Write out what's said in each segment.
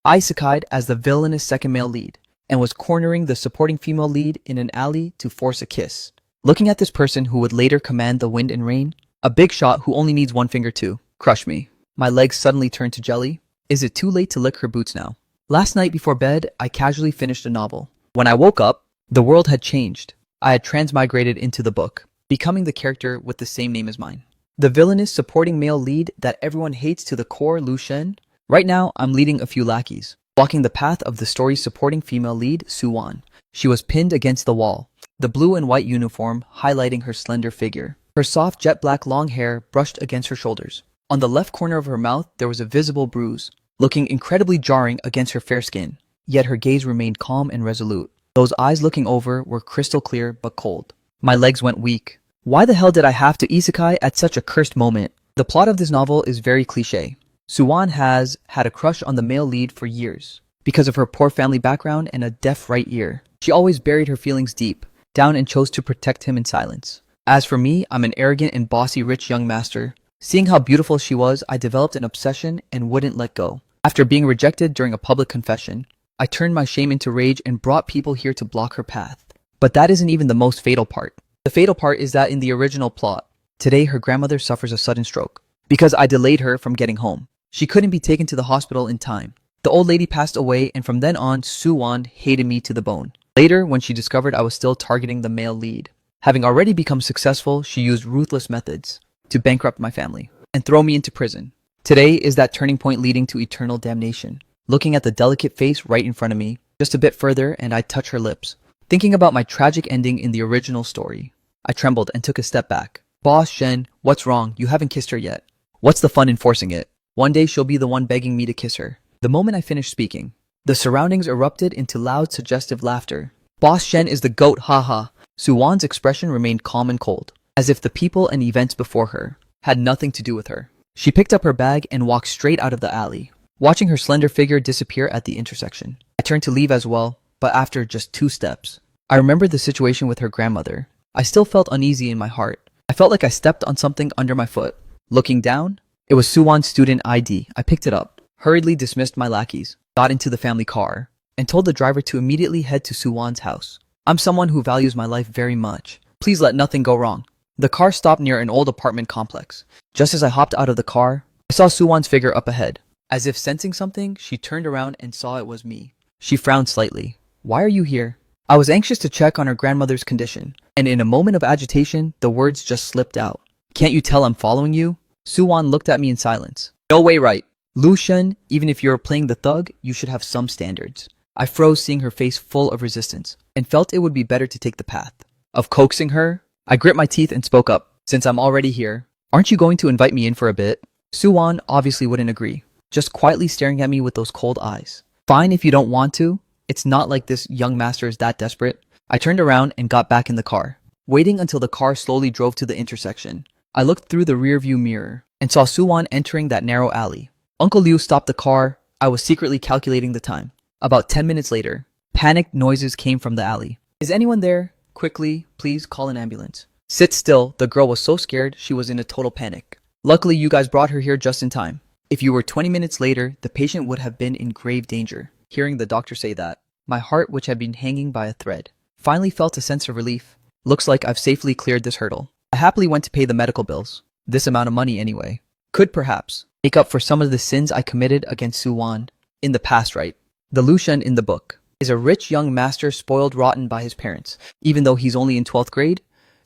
isekai'd as the villainous second male lead, and was cornering the supporting female lead in an alley to force a kiss. Looking at this person who would later command the wind and rain, a big shot who only needs one finger to crush me. My legs suddenly turned to jelly. Is it too late to lick her boots now? Last night before bed, I casually finished a novel. When I woke up, the world had changed. I had transmigrated into the book, becoming the character with the same name as mine. The villainous supporting male lead that everyone hates to the core, Lu Shen. Right now, I'm leading a few lackeys, walking the path of the story's supporting female lead, Su Wan. She was pinned against the wall, the blue and white uniform highlighting her slender figure. Her soft jet black long hair brushed against her shoulders. On the left corner of her mouth, there was a visible bruise, looking incredibly jarring against her fair skin. Yet her gaze remained calm and resolute. Those eyes looking over were crystal clear but cold. My legs went weak. Why the hell did I have to isekai at such a cursed moment? The plot of this novel is very cliché. Su Wan has had a crush on the male lead for years. Because of her poor family background and a deaf right ear, she always buried her feelings deep down and chose to protect him in silence. As for me, I'm an arrogant and bossy rich young master. Seeing how beautiful she was, I developed an obsession and wouldn't let go. After being rejected during a public confession, I turned my shame into rage and brought people here to block her path. But that isn't even the most fatal part. The fatal part is that in the original plot, today her grandmother suffers a sudden stroke. Because I delayed her from getting home, she couldn't be taken to the hospital in time. The old lady passed away, and from then on, Su Wan hated me to the bone. Later, when she discovered I was still targeting the male lead, having already become successful, she used ruthless methods to bankrupt my family and throw me into prison. Today is that turning point leading to eternal damnation. Looking at the delicate face right in front of me, just a bit further and I'd touch her lips. Thinking about my tragic ending in the original story, I trembled and took a step back. Boss Shen, what's wrong? You haven't kissed her yet. What's the fun in forcing it? One day she'll be the one begging me to kiss her. The moment I finished speaking, the surroundings erupted into loud, suggestive laughter. Boss Shen is the goat, haha. Su Wan's expression remained calm and cold, as if the people and events before her had nothing to do with her. She picked up her bag and walked straight out of the alley, watching her slender figure disappear at the intersection. I turned to leave as well, but after just 2 steps, I remembered the situation with her grandmother. I still felt uneasy in my heart. I felt like I stepped on something under my foot. Looking down, it was Su Wan's student ID. I picked it up, hurriedly dismissed my lackeys, got into the family car, and told the driver to immediately head to Su Wan's house. I'm someone who values my life very much. Please let nothing go wrong. The car stopped near an old apartment complex. Just as I hopped out of the car, I saw Su Wan's figure up ahead. As if sensing something, she turned around and saw it was me. She frowned slightly. Why are you here? I was anxious to check on her grandmother's condition, and in a moment of agitation, the words just slipped out. Can't you tell I'm following you? Su Wan looked at me in silence. No way, right? Lu Shen, even if you're playing the thug, you should have some standards. I froze seeing her face full of resistance, and felt it would be better to take the path of coaxing her. I grit my teeth and spoke up. Since I'm already here, aren't you going to invite me in for a bit? Su Wan obviously wouldn't agree, just quietly staring at me with those cold eyes. Fine if you don't want to. It's not like this young master is that desperate. I turned around and got back in the car, waiting until the car slowly drove to the intersection. I looked through the rearview mirror and saw Su Wan entering that narrow alley. Uncle Liu stopped the car. I was secretly calculating the time. About 10 minutes later, panicked noises came from the alley. Is anyone there? Quickly, please call an ambulance. Sit still. The girl was so scared she was in a total panic. Luckily, you guys brought her here just in time. If you were 20 minutes later, the patient would have been in grave danger. Hearing the doctor say that, my heart, which had been hanging by a thread, finally felt a sense of relief. Looks like I've safely cleared this hurdle. I happily went to pay the medical bills. This amount of money anyway. Could perhaps make up for some of the sins I committed against Su Wan in the past, right? The Lu Shen in the book is a rich young master spoiled rotten by his parents. Even though he's only in 12th grade,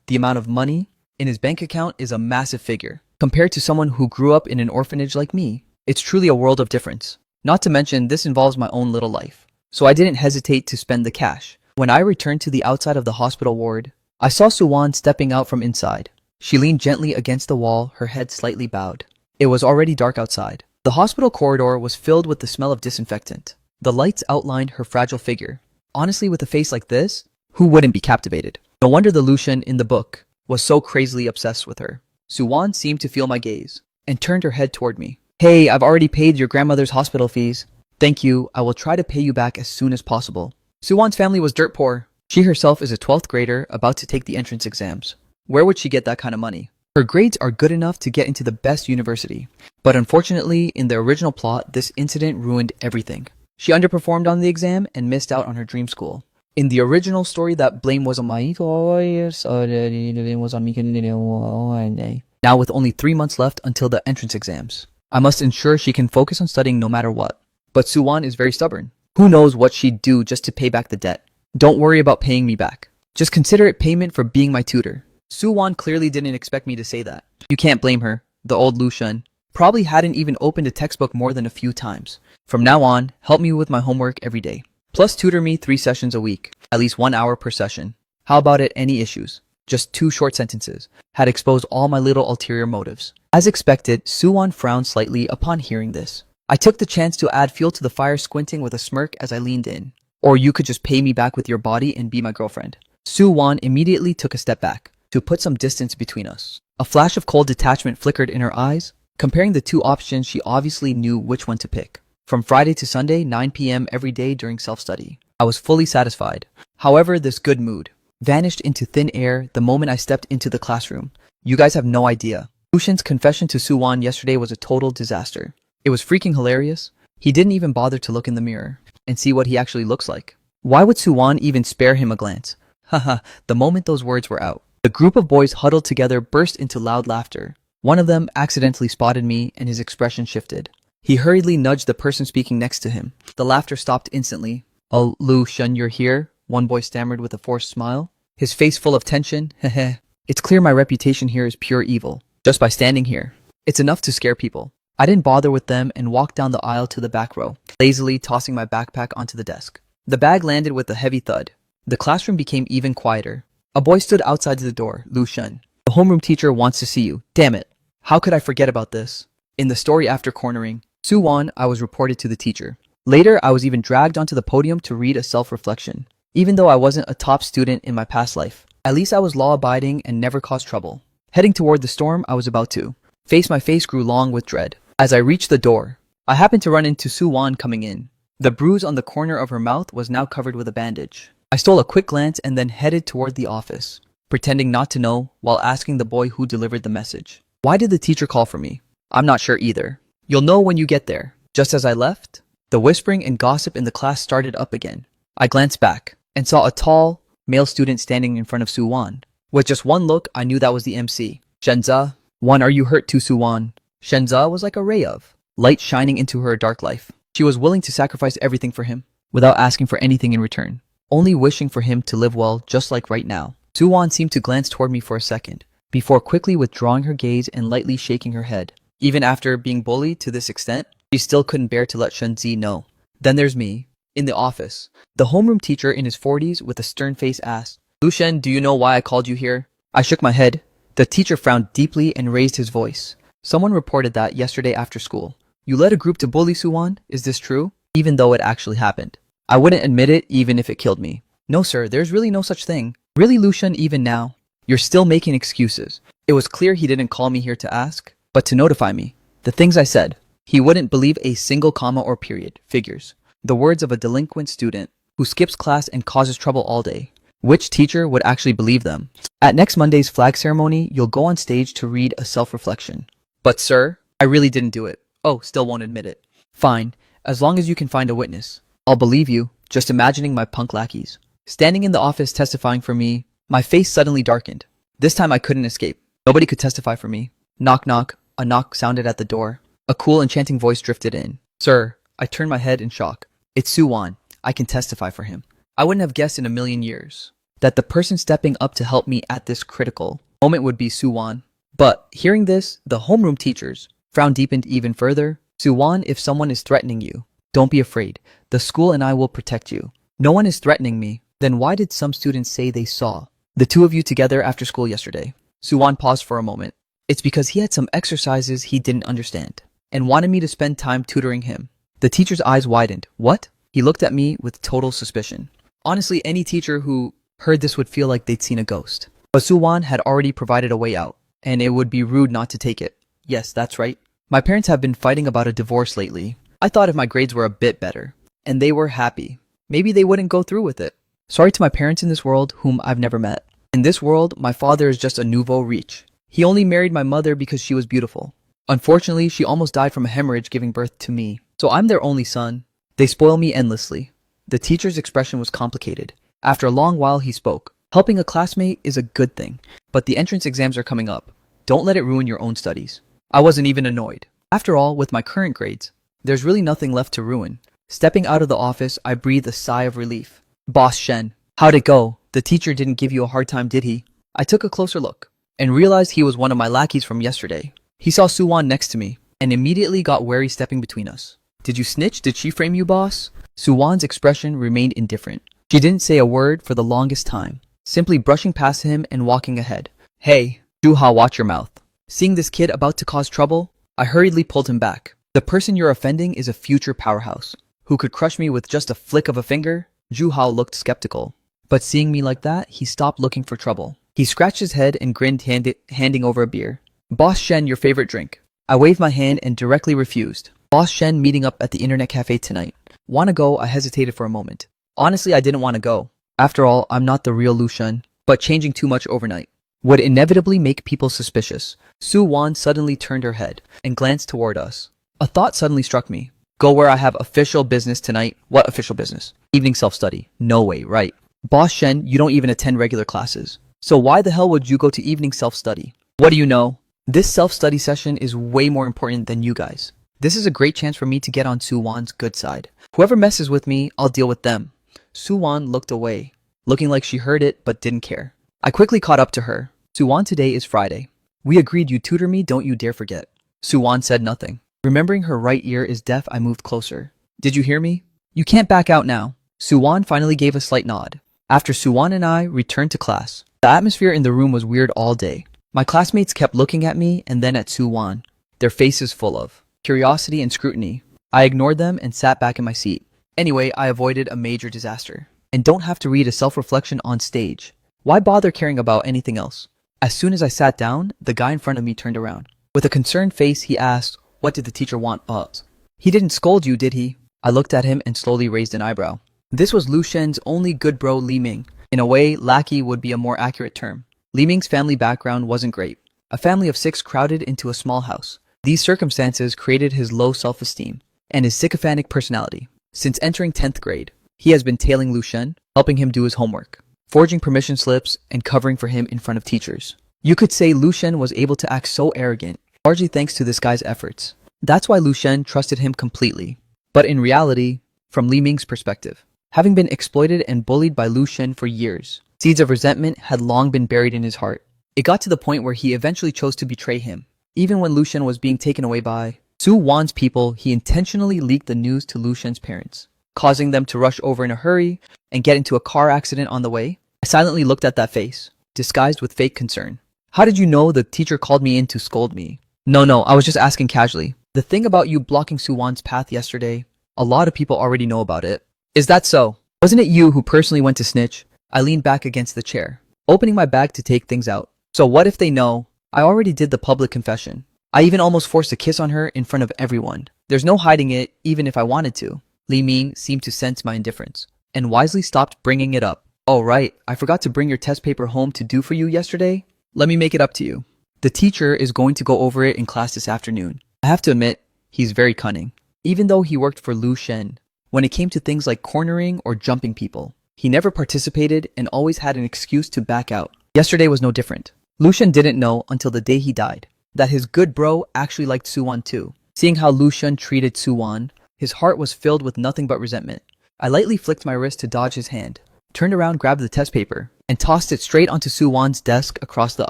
the amount of money in his bank account is a massive figure. Compared to someone who grew up in an orphanage like me, it's truly a world of difference. Not to mention, this involves my own little life. So I didn't hesitate to spend the cash. When I returned to the outside of the hospital ward, I saw Su Wan stepping out from inside. She leaned gently against the wall, her head slightly bowed. It was already dark outside. The hospital corridor was filled with the smell of disinfectant. The lights outlined her fragile figure. Honestly, with a face like this, who wouldn't be captivated? No wonder the Lu Shen in the book was so crazily obsessed with her. Su Wan seemed to feel my gaze and turned her head toward me. Hey, I've already paid your grandmother's hospital fees. Thank you. I will try to pay you back as soon as possible. Su Wan's family was dirt poor. She herself is a 12th grader about to take the entrance exams. Where would she get that kind of money? Her grades are good enough to get into the best university. But unfortunately, in the original plot, this incident ruined everything. She underperformed on the exam and missed out on her dream school. In the original story, that blame was on my was on me. Now with only 3 months left until the entrance exams, I must ensure she can focus on studying no matter what. But Suwon is very stubborn. Who knows what she'd do just to pay back the debt. Don't worry about paying me back. Just consider it payment for being my tutor. Suwon clearly didn't expect me to say that. You can't blame her. The old Lucian probably hadn't even opened a textbook more than a few times. From now on, help me with my homework every day. Plus tutor me 3 sessions a week, at least 1 hour per session. How about it? Any issues? Just 2 short sentences had exposed all my little ulterior motives. As expected, Suwon frowned slightly upon hearing this. I took the chance to add fuel to the fire, squinting with a smirk as I leaned in. Or you could just pay me back with your body and be my girlfriend. Suwon immediately took a step back to put some distance between us. A flash of cold detachment flickered in her eyes. Comparing the 2 options, she obviously knew which one to pick. From Friday to Sunday, 9 p.m. every day during self-study. I was fully satisfied. However, this good mood vanished into thin air the moment I stepped into the classroom. You guys have no idea. Lucian's confession to Suwon yesterday was a total disaster. It was freaking hilarious. He didn't even bother to look in the mirror and see what he actually looks like. Why would Suwon even spare him a glance? Haha, the moment those words were out, the group of boys huddled together burst into loud laughter. One of them accidentally spotted me and his expression shifted. He hurriedly nudged the person speaking next to him. The laughter stopped instantly. "Oh, Lucian, you're here?" one boy stammered with a forced smile, his face full of tension. Heh. It's clear my reputation here is pure evil. Just by standing here, it's enough to scare people. I didn't bother with them and walked down the aisle to the back row, lazily tossing my backpack onto the desk. The bag landed with a heavy thud. The classroom became even quieter. A boy stood outside the door. "Lucian, the homeroom teacher wants to see you." Damn it. How could I forget about this? In the story after cornering Suwon, I was reported to the teacher. Later, I was even dragged onto the podium to read a self-reflection. Even though I wasn't a top student in my past life, at least I was law-abiding and never caused trouble. Heading toward the storm I was about to face, my face grew long with dread. As I reached the door, I happened to run into Suwon coming in. The bruise on the corner of her mouth was now covered with a bandage. I stole a quick glance and then headed toward the office, pretending not to know while asking the boy who delivered the message. Why did the teacher call for me? I'm not sure either. You'll know when you get there. Just as I left, the whispering and gossip in the class started up again. I glanced back and saw a tall, male student standing in front of Suwon. With just one look, I knew that was the MC. "Shenza, are you hurt too, Suwon?" Shenza was like a ray of light shining into her dark life. She was willing to sacrifice everything for him, without asking for anything in return, only wishing for him to live well, just like right now. Suwon seemed to glance toward me for a second, before quickly withdrawing her gaze and lightly shaking her head. Even after being bullied to this extent, she still couldn't bear to let Shenzi know. Then there's me, in the office. The homeroom teacher in his 40s with a stern face asked, "Lucian, do you know why I called you here?" I shook my head. The teacher frowned deeply and raised his voice. "Someone reported that yesterday after school. You led a group to bully Suwon? Is this true?" Even though it actually happened, I wouldn't admit it even if it killed me. "No sir, there's really no such thing." "Really, Lucian, even now? You're still making excuses." It was clear he didn't call me here to ask, but to notify me. The things I said, he wouldn't believe a single comma or period. Figures. The words of a delinquent student who skips class and causes trouble all day. Which teacher would actually believe them? At next Monday's flag ceremony, you'll go on stage to read a self-reflection. "But sir, I really didn't do it." "Oh, still won't admit it." "Fine, as long as you can find a witness. I'll believe you." Just imagining my punk lackeys standing in the office testifying for me, my face suddenly darkened. This time I couldn't escape. Nobody could testify for me. Knock knock. A knock sounded at the door. A cool, enchanting voice drifted in. "Sir." I turned my head in shock. "It's Suwon. I can testify for him." I wouldn't have guessed in a million years that the person stepping up to help me at this critical moment would be Suwon. But hearing this, the homeroom teachers frown deepened even further. "Suwon, if someone is threatening you, don't be afraid. The school and I will protect you." "No one is threatening me." "Then why did some students say they saw the 2 of you together after school yesterday?" Suwon paused for a moment. "It's because he had some exercises he didn't understand and wanted me to spend time tutoring him." The teacher's eyes widened. "What?" He looked at me with total suspicion. Honestly, any teacher who heard this would feel like they'd seen a ghost. But Suwon had already provided a way out, and it would be rude not to take it. "Yes, that's right. My parents have been fighting about a divorce lately. I thought if my grades were a bit better, and they were happy, maybe they wouldn't go through with it. Sorry to my parents in this world whom I've never met. In this world, my father is just a nouveau riche. He only married my mother because she was beautiful. Unfortunately, she almost died from a hemorrhage giving birth to me. So I'm their only son. They spoil me endlessly. The teacher's expression was complicated. After a long while, he spoke. Helping a classmate is a good thing, but the entrance exams are coming up. Don't let it ruin your own studies. I wasn't even annoyed. After all, with my current grades, there's really nothing left to ruin. Stepping out of the office, I breathed a sigh of relief. Boss Shen, how'd it go? The teacher didn't give you a hard time, did he? I took a closer look and realized he was one of my lackeys from yesterday. He saw Suwon next to me and immediately got wary stepping between us. Did you snitch? Did she frame you, boss? Suwon's expression remained indifferent. She didn't say a word for the longest time, simply brushing past him and walking ahead. Hey, Juha, watch your mouth. Seeing this kid about to cause trouble, I hurriedly pulled him back. The person you're offending is a future powerhouse who could crush me with just a flick of a finger. Juha looked skeptical, but seeing me like that, he stopped looking for trouble. He scratched his head and grinned, handing over a beer. Boss Shen, your favorite drink. I waved my hand and directly refused. Boss Shen meeting up at the internet cafe tonight. Wanna go? I hesitated for a moment. Honestly, I didn't want to go. After all, I'm not the real Lu Shen, but changing too much overnight would inevitably make people suspicious. Suwon suddenly turned her head and glanced toward us. A thought suddenly struck me. Go where I have official business tonight. What official business? Evening self-study. No way, right? Boss Shen, you don't even attend regular classes. So why the hell would you go to evening self-study? What do you know? This self-study session is way more important than you guys. This is a great chance for me to get on Suwon's good side. Whoever messes with me, I'll deal with them. Suwon looked away, looking like she heard it but didn't care. I quickly caught up to her. Suwon, today is Friday. We agreed you tutor me, don't you dare forget. Suwon said nothing. Remembering her right ear is deaf, I moved closer. Did you hear me? You can't back out now. Suwon finally gave a slight nod. After Suwon and I returned to class, the atmosphere in the room was weird all day. My classmates kept looking at me and then at Suwon, their faces full of curiosity and scrutiny. I ignored them and sat back in my seat. Anyway, I avoided a major disaster. And don't have to read a self-reflection on stage. Why bother caring about anything else? As soon as I sat down, the guy in front of me turned around. With a concerned face, he asked, what did the teacher want us? He didn't scold you, did he? I looked at him and slowly raised an eyebrow. This was Lu Shen's only good bro, Li Ming. In a way, lackey would be a more accurate term. Li Ming's family background wasn't great. A family of 6 crowded into a small house. These circumstances created his low self-esteem and his sycophantic personality. Since entering 10th grade, he has been tailing Lu Shen, helping him do his homework, forging permission slips, and covering for him in front of teachers. You could say Lu Shen was able to act so arrogant, largely thanks to this guy's efforts. That's why Lu Shen trusted him completely. But in reality, from Li Ming's perspective, having been exploited and bullied by Lu Shen for years, seeds of resentment had long been buried in his heart. It got to the point where he eventually chose to betray him. Even when Lu Shen was being taken away by Suwon's people, he intentionally leaked the news to Lu Shen's parents, causing them to rush over in a hurry and get into a car accident on the way. I silently looked at that face, disguised with fake concern. How did you know the teacher called me in to scold me? No, I was just asking casually. The thing about you blocking Suwon's path yesterday, a lot of people already know about it. Is that so? Wasn't it you who personally went to snitch? I leaned back against the chair, opening my bag to take things out. So what if they know? I already did the public confession. I even almost forced a kiss on her in front of everyone. There's no hiding it, even if I wanted to. Li Ming seemed to sense my indifference, and wisely stopped bringing it up. Oh right, I forgot to bring your test paper home to do for you yesterday. Let me make it up to you. The teacher is going to go over it in class this afternoon. I have to admit, he's very cunning. Even though he worked for Lu Shen, when it came to things like cornering or jumping people, he never participated and always had an excuse to back out. Yesterday was no different. Lu Shen didn't know until the day he died that his good bro actually liked Suwon too. Seeing how Lu Shen treated Suwon, his heart was filled with nothing but resentment. I lightly flicked my wrist to dodge his hand, turned around, grabbed the test paper, and tossed it straight onto Suwon's desk across the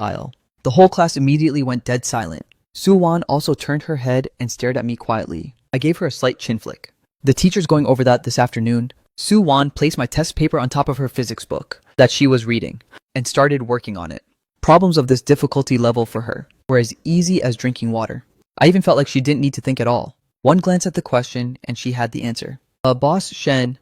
aisle. The whole class immediately went dead silent. Suwon also turned her head and stared at me quietly. I gave her a slight chin flick. The teacher's going over that this afternoon. Suwon placed my test paper on top of her physics book that she was reading and started working on it. Problems of this difficulty level for her were as easy as drinking water. I even felt like she didn't need to think at all. One glance at the question and she had the answer. Boss Shen,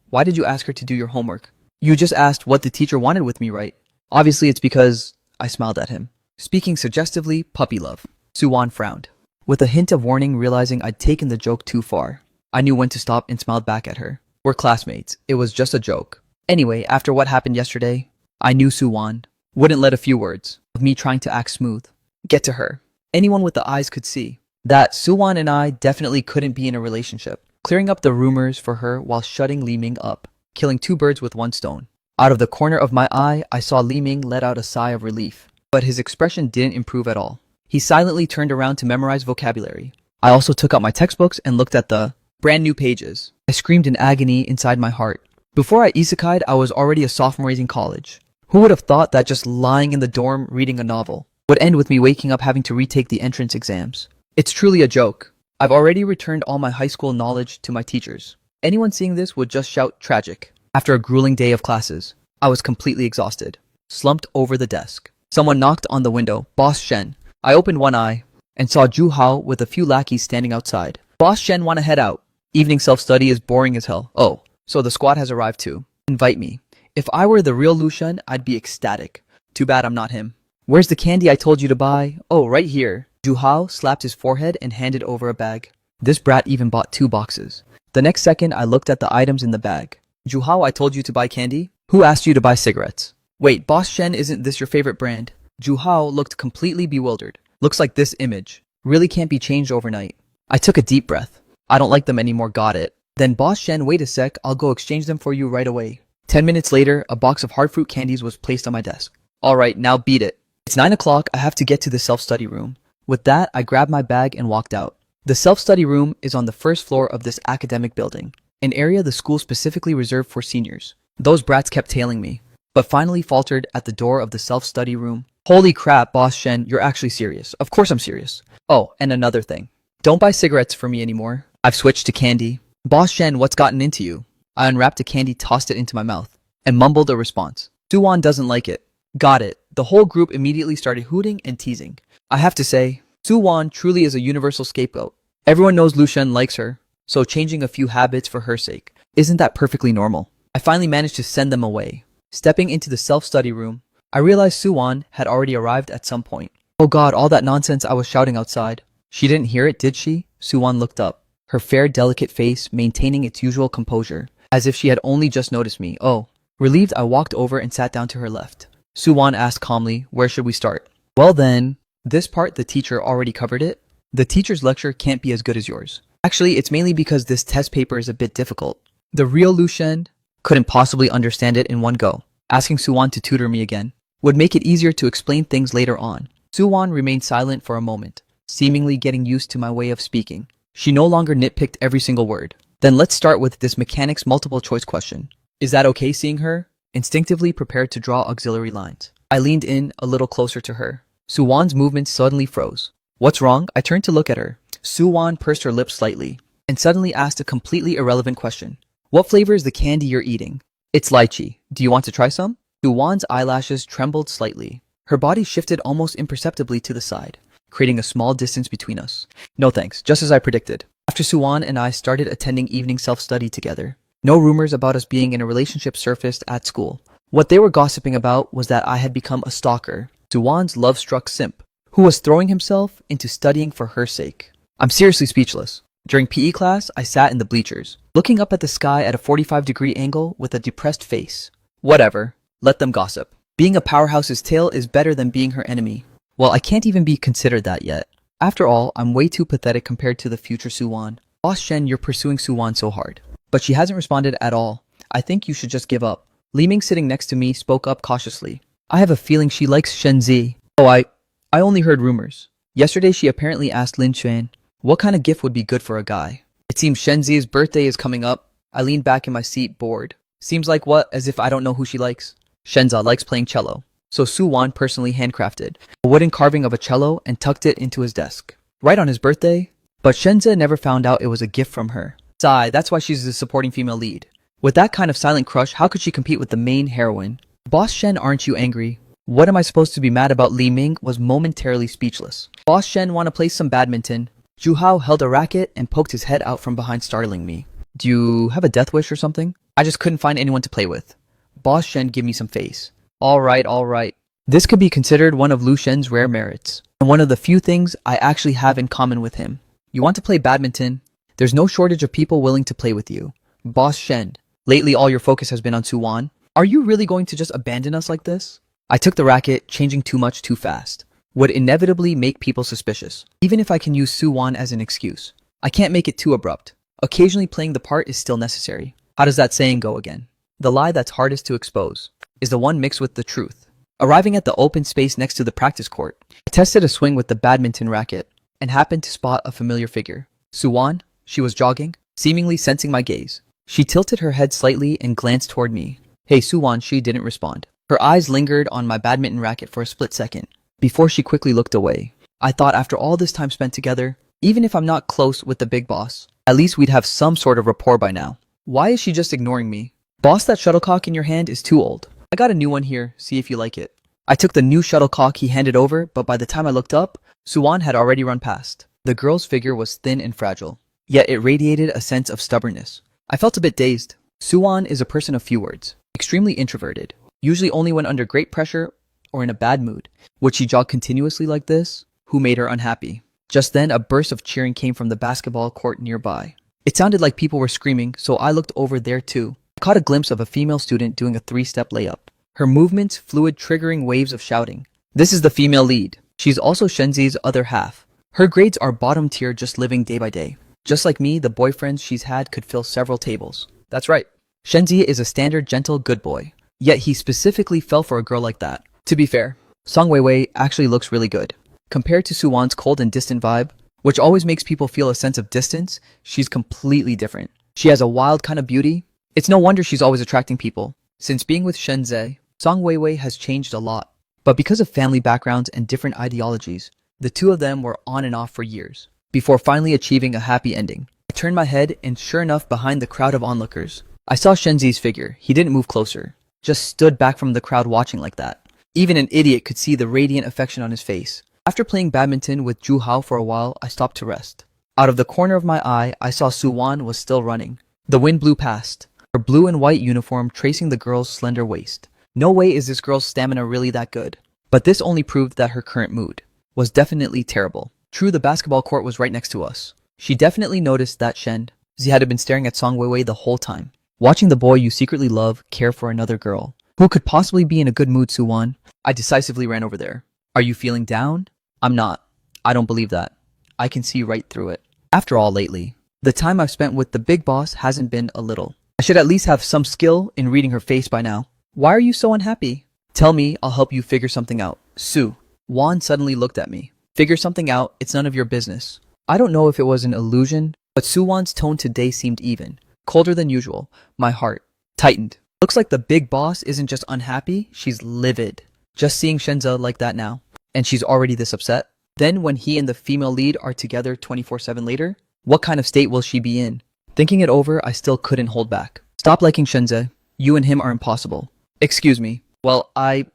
why did you ask her to do your homework? You just asked what the teacher wanted with me, right? Obviously it's because... I smiled at him. Speaking suggestively, puppy love. Suwon frowned, with a hint of warning, realizing I'd taken the joke too far. I knew when to stop and smiled back at her. We're classmates. It was just a joke. Anyway, after what happened yesterday, I knew Suwon wouldn't let a few words of me trying to act smooth get to her. Anyone with the eyes could see that Suwon and I definitely couldn't be in a relationship. clearing up the rumors for her while shutting Li Ming up, killing two birds with one stone. Out of the corner of my eye, I saw Li Ming let out a sigh of relief, but his expression didn't improve at all. He silently turned around to memorize vocabulary. I also took out my textbooks and looked at the brand new pages. I screamed in agony inside my heart. Before I isekai'd, I was already a sophomore in college. Who would have thought that just lying in the dorm reading a novel would end with me waking up having to retake the entrance exams? It's truly a joke. I've already returned all my high school knowledge to my teachers. Anyone seeing this would just shout tragic. After a grueling day of classes, I was completely exhausted, slumped over the desk. Someone knocked on the window. Boss Shen. I opened one eye and saw Zhu Hao with a few lackeys standing outside. Boss Shen, wanna head out? Evening self-study is boring as hell. Oh, so the squad has arrived too. Invite me. If I were the real Lu Shen, I'd be ecstatic. Too bad I'm not him. Where's the candy I told you to buy? Oh, right here. Zhu Hao slapped his forehead and handed over a bag. This brat even bought 2 boxes. The next second, I looked at the items in the bag. Zhu Hao, I told you to buy candy? Who asked you to buy cigarettes? Wait, Boss Shen, isn't this your favorite brand? Zhu Hao looked completely bewildered. Looks like this image really can't be changed overnight. I took a deep breath. I don't like them anymore, got it. Then Boss Shen, wait a sec, I'll go exchange them for you right away. 10 minutes later, a box of hard fruit candies was placed on my desk. Alright, now beat it. It's 9 o'clock, I have to get to the self-study room. With that, I grabbed my bag and walked out. The self-study room is on the first floor of this academic building, an area the school specifically reserved for seniors. Those brats kept tailing me, but finally faltered at the door of the self-study room. Holy crap, Boss Shen, you're actually serious. Of course I'm serious. Oh, and another thing. Don't buy cigarettes for me anymore. I've switched to candy. Boss Shen, what's gotten into you? I unwrapped a candy, tossed it into my mouth, and mumbled a response. Suwon doesn't like it. Got it. The whole group immediately started hooting and teasing. I have to say, Suwon truly is a universal scapegoat. Everyone knows Lu Shen likes her, so changing a few habits for her sake, isn't that perfectly normal? I finally managed to send them away. Stepping into the self-study room, I realized Suwon had already arrived at some point. Oh god, all that nonsense I was shouting outside. She didn't hear it, did she? Suwon looked up, her fair, delicate face maintaining its usual composure, as if she had only just noticed me. Oh. Relieved, I walked over and sat down to her left. Suwon asked calmly, where should we start? Well then, this part the teacher already covered it. The teacher's lecture can't be as good as yours. Actually, it's mainly because this test paper is a bit difficult. The real Lu Shen couldn't possibly understand it in one go. Asking Suwon to tutor me again would make it easier to explain things later on. Suwon remained silent for a moment, seemingly getting used to my way of speaking. She no longer nitpicked every single word. Then let's start with this mechanics multiple choice question. Is that okay seeing her? Instinctively prepared to draw auxiliary lines. I leaned in a little closer to her. Suwon's movements suddenly froze. What's wrong? I turned to look at her. Suwon pursed her lips slightly and suddenly asked a completely irrelevant question. What flavor is the candy you're eating? It's lychee. Do you want to try some? Suwon's eyelashes trembled slightly. Her body shifted almost imperceptibly to the side, creating a small distance between us. No thanks, just as I predicted. After Suwon and I started attending evening self-study together, no rumors about us being in a relationship surfaced at school. What they were gossiping about was that I had become a stalker, Suwon's love-struck simp, who was throwing himself into studying for her sake. I'm seriously speechless. During PE class, I sat in the bleachers, looking up at the sky at a 45-degree angle with a depressed face. Whatever. Let them gossip. Being a powerhouse's tail is better than being her enemy. Well, I can't even be considered that yet. After all, I'm way too pathetic compared to the future Suwon. Boss Shen, you're pursuing Suwon so hard. But she hasn't responded at all. I think you should just give up. Li Ming, sitting next to me, spoke up cautiously. I have a feeling she likes Shen Zi. Oh, I only heard rumors. Yesterday she apparently asked Lin Xuan what kind of gift would be good for a guy. It seems Shen Zi's birthday is coming up. I leaned back in my seat, bored. Seems like what? As if I don't know who she likes. Shenza likes playing cello. So Suwon personally handcrafted a wooden carving of a cello and tucked it into his desk. Right on his birthday? But Shenza never found out it was a gift from her. Sigh, that's why she's the supporting female lead. With that kind of silent crush, how could she compete with the main heroine? Boss Shen, aren't you angry? What am I supposed to be mad about? Li Ming was momentarily speechless. Boss Shen, wanna play some badminton? Zhu Hao held a racket and poked his head out from behind, startling me. Do you have a death wish or something? I just couldn't find anyone to play with. Boss Shen, give me some face. Alright. This could be considered one of Lu Shen's rare merits, and one of the few things I actually have in common with him. You want to play badminton? There's no shortage of people willing to play with you. Boss Shen, lately all your focus has been on Suwon. Are you really going to just abandon us like this? I took the racket, changing too much too fast. Would inevitably make people suspicious, even if I can use Suwon as an excuse. I can't make it too abrupt. Occasionally playing the part is still necessary. How does that saying go again? The lie that's hardest to expose is the one mixed with the truth. Arriving at the open space next to the practice court, I tested a swing with the badminton racket and happened to spot a familiar figure. Suwon, she was jogging, seemingly sensing my gaze. She tilted her head slightly and glanced toward me. Hey Suwon, she didn't respond. Her eyes lingered on my badminton racket for a split second before she quickly looked away. I thought after all this time spent together, even if I'm not close with the big boss, at least we'd have some sort of rapport by now. Why is she just ignoring me? Boss, that shuttlecock in your hand is too old. I got a new one here, see if you like it. I took the new shuttlecock he handed over, but by the time I looked up, Suwon had already run past. The girl's figure was thin and fragile, yet it radiated a sense of stubbornness. I felt a bit dazed. Suwon is a person of few words, extremely introverted, usually only when under great pressure or in a bad mood. Would she jog continuously like this? Who made her unhappy? Just then, a burst of cheering came from the basketball court nearby. It sounded like people were screaming, so I looked over there too. I caught a glimpse of a female student doing a 3-step layup. Her movements fluid, triggering waves of shouting. This is the female lead. She's also Shenzi's other half. Her grades are bottom tier, just living day by day. Just like me, the boyfriends she's had could fill several tables. That's right. Shenzi is a standard, gentle, good boy. Yet he specifically fell for a girl like that. To be fair, Song Weiwei actually looks really good. Compared to Suwon's cold and distant vibe, which always makes people feel a sense of distance, she's completely different. She has a wild kind of beauty. It's no wonder she's always attracting people. Since being with Shenzi, Song Weiwei has changed a lot. But because of family backgrounds and different ideologies, the two of them were on and off for years, before finally achieving a happy ending. I turned my head, and sure enough, behind the crowd of onlookers, I saw Shenzi's figure. He didn't move closer, just stood back from the crowd watching like that. Even an idiot could see the radiant affection on his face. After playing badminton with Ju Hao for a while, I stopped to rest. Out of the corner of my eye, I saw Suwon was still running. The wind blew past, her blue and white uniform tracing the girl's slender waist. No way is this girl's stamina really that good. But this only proved that her current mood was definitely terrible. True, the basketball court was right next to us. She definitely noticed that Shen Zi had been staring at Song Weiwei the whole time. Watching the boy you secretly love care for another girl. Who could possibly be in a good mood, Suwon? I decisively ran over there. Are you feeling down? I'm not. I don't believe that. I can see right through it. After all, lately, the time I've spent with the big boss hasn't been a little. I should at least have some skill in reading her face by now. Why are you so unhappy? Tell me, I'll help you figure something out. Su. Wan suddenly looked at me. Figure something out, it's none of your business. I don't know if it was an illusion, but Suwon's tone today seemed even, colder than usual. My heart tightened. Looks like the big boss isn't just unhappy, she's livid. Just seeing Shenzi like that now. And she's already this upset. Then when he and the female lead are together 24/7 later, what kind of state will she be in? Thinking it over, I still couldn't hold back. Stop liking Shenzi. You and him are impossible. Excuse me. Well, I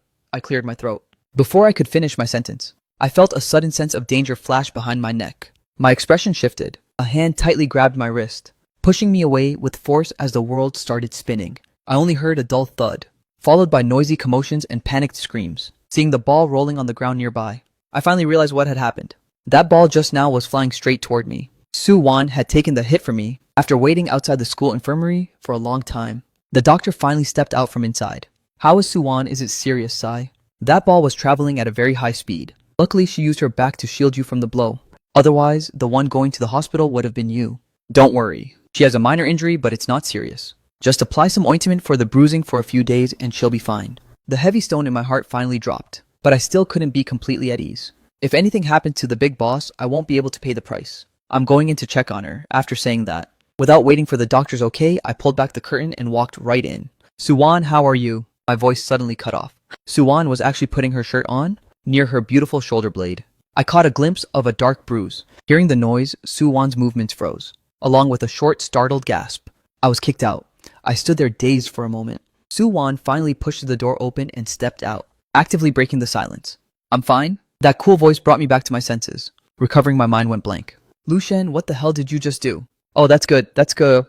cleared my throat. Before I could finish my sentence, I felt a sudden sense of danger flash behind my neck. My expression shifted. A hand tightly grabbed my wrist, pushing me away with force as the world started spinning. I only heard a dull thud, followed by noisy commotions and panicked screams. Seeing the ball rolling on the ground nearby, I finally realized what had happened. That ball just now was flying straight toward me. Suwon had taken the hit for me after waiting outside the school infirmary for a long time. The doctor finally stepped out from inside. How is Suwon? Is it serious, Sai? That ball was traveling at a very high speed. Luckily, she used her back to shield you from the blow. Otherwise, the one going to the hospital would have been you. Don't worry. She has a minor injury, but it's not serious. Just apply some ointment for the bruising for a few days and she'll be fine. The heavy stone in my heart finally dropped, but I still couldn't be completely at ease. If anything happened to the big boss, I won't be able to pay the price. I'm going in to check on her. After saying that, without waiting for the doctor's okay, I pulled back the curtain and walked right in. Suwon, how are you? My voice suddenly cut off. Suwon was actually putting her shirt on, near her beautiful shoulder blade. I caught a glimpse of a dark bruise. Hearing the noise, Suwon's movements froze, along with a short, startled gasp. I was kicked out. I stood there dazed for a moment. Suwon finally pushed the door open and stepped out, actively breaking the silence. I'm fine? That cool voice brought me back to my senses. Recovering, my mind went blank. Lu Shen, what the hell did you just do? Oh, that's good. That's good.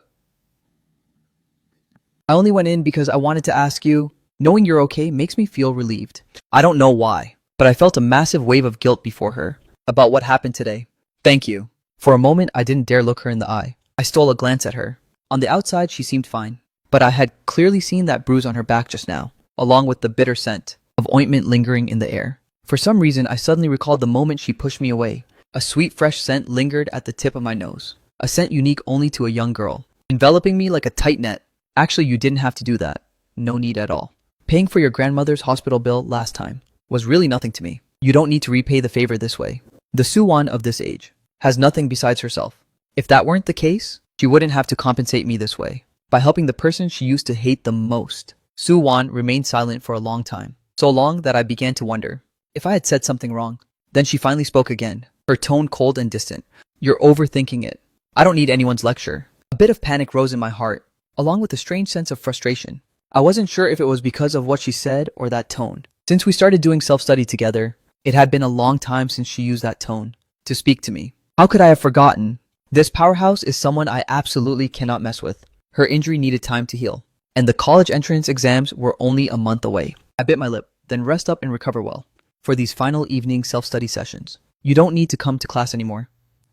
I only went in because I wanted to ask you. Knowing you're okay makes me feel relieved. I don't know why, but I felt a massive wave of guilt before her about what happened today. Thank you. For a moment, I didn't dare look her in the eye. I stole a glance at her. On the outside, she seemed fine, but I had clearly seen that bruise on her back just now, along with the bitter scent of ointment lingering in the air. For some reason, I suddenly recalled the moment she pushed me away. A sweet, fresh scent lingered at the tip of my nose. a scent unique only to a young girl, enveloping me like a tight net. Actually, you didn't have to do that. No need at all. Paying for your grandmother's hospital bill last time was really nothing to me. You don't need to repay the favor this way. The Suwon of this age has nothing besides herself. If that weren't the case, she wouldn't have to compensate me this way by helping the person she used to hate the most. Suwon remained silent for a long time, so long that I began to wonder if I had said something wrong. Then she finally spoke again, her tone cold and distant. You're overthinking it. I don't need anyone's lecture. A bit of panic rose in my heart, along with a strange sense of frustration. I wasn't sure if it was because of what she said or that tone. Since we started doing self-study together, it had been a long time since she used that tone to speak to me. How could I have forgotten? This powerhouse is someone I absolutely cannot mess with. Her injury needed time to heal, and the college entrance exams were only a month away. I bit my lip, then rest up and recover well for these final evening self-study sessions. You don't need to come to class anymore.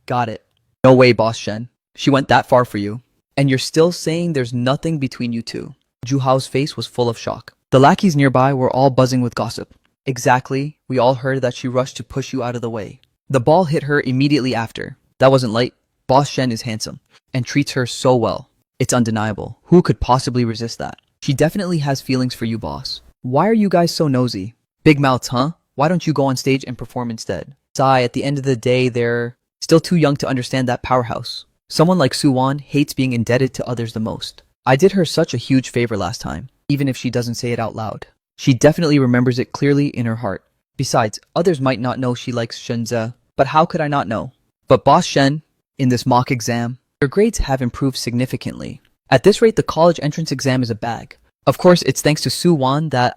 Got it. No way, Boss Shen. She went that far for you. And you're still saying there's nothing between you two. Ju Hao's face was full of shock. The lackeys nearby were all buzzing with gossip. Exactly. We all heard that she rushed to push you out of the way. The ball hit her immediately after. That wasn't light. Boss Shen is handsome and treats her so well. It's undeniable. Who could possibly resist that? She definitely has feelings for you, boss. Why are you guys so nosy? Big mouths, huh? Why don't you go on stage and perform instead? Sigh, at the end of the day, they're still too young to understand that powerhouse. Someone like Suwon hates being indebted to others the most. I did her such a huge favor last time, even if she doesn't say it out loud. She definitely remembers it clearly in her heart. Besides, others might not know she likes Shenze, but how could I not know? But Boss Shen, in this mock exam, your grades have improved significantly. At this rate, the college entrance exam is a bag. Of course, it's thanks to Suwon that